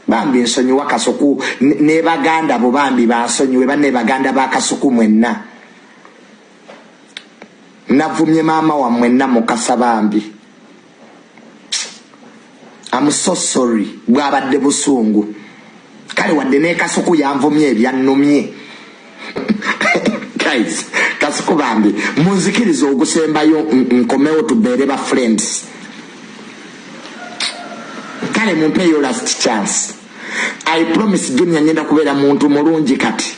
bambi nsonyiwa Kasuku ne baganda bo bambi bansonyiwe banne baganda ba Kasuku mwenna navumye mama wa mwenna Mukasa bambi. I'm so sorry bwabadde busungu kale wadde ne Kasuku yanvumye ebyannumye. Guys, Kasuku bambi munzikiriza ogusembayo nkomewo tubeere ba friends. Kale mumpe your last chance. I promise Junior nyenda kubeera muntu mulungi kati.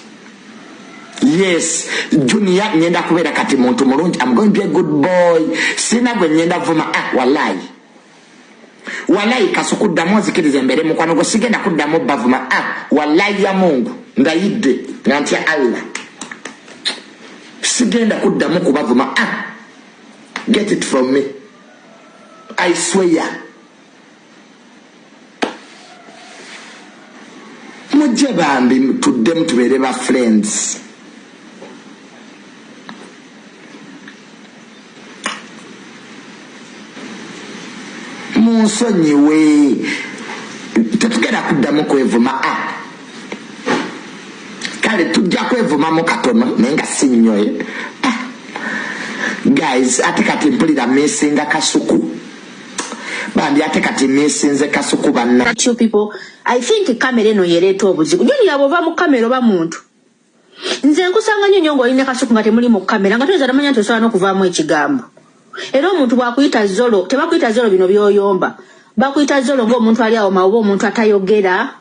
Yes, Junior nyenda kubeera kati muntu mulungi. I'm going to be a good boy. Sina gwe nyenda vuma wallahi. Wallahi Kasuku ddamu nzikiriza mbere mukwano gwe sigenda kuddamu bavuma wallahi ya Mungu ndayidde nantya Allah. Sigenda kuddamu kubavuma get it from me. I swear. Mujje bambi tuddemu tubeere ba friends. Munsonyiwe tetugenda kuddamu kwevuma kale tujja kwevumamu katono naye nga si nnyo guys ate kati mpulira meesinga Kasuku bambi ate kati meesinze Kasuku banna. People, I think kamera eno yereeta obuzibu. Junior bw'ova mu kamera oba muntu nze nkusanga nnyo nnyo ng'olina Kasuku nga temuli mu kamera nga toyinza namanya nti osobola n'okuvaamu ekigambo. Era omuntu bw'akuyita zolo tebakuyita zolo bino by'oyomba bakuyita zolo ng'omuntu ali awo oba omuntu atayogera.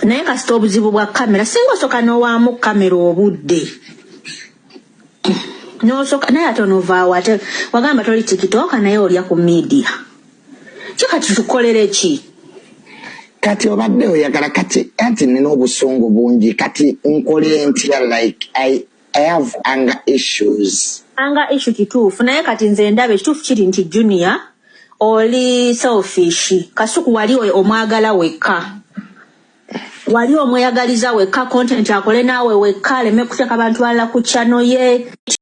Naye kasita obuzibu bwa kamera singa osooka n'owaamu kamera obudde n'osooka naye ate onoovaawo ate wagamba toli TikTok naye olya ku media kikati tukolere ki kati obadde oyagala kati anti nina obusungu bungi kati nkole ntya like I have anger issues. Anger issue kituufu naye kati nze ndaba ekituufu kiri nti Junior oli selfish. Kasuku wali omwagala wekka wali omweyagaliza wekka content akole naawe wekka aleme kuteeka abantu balala ku channel ye.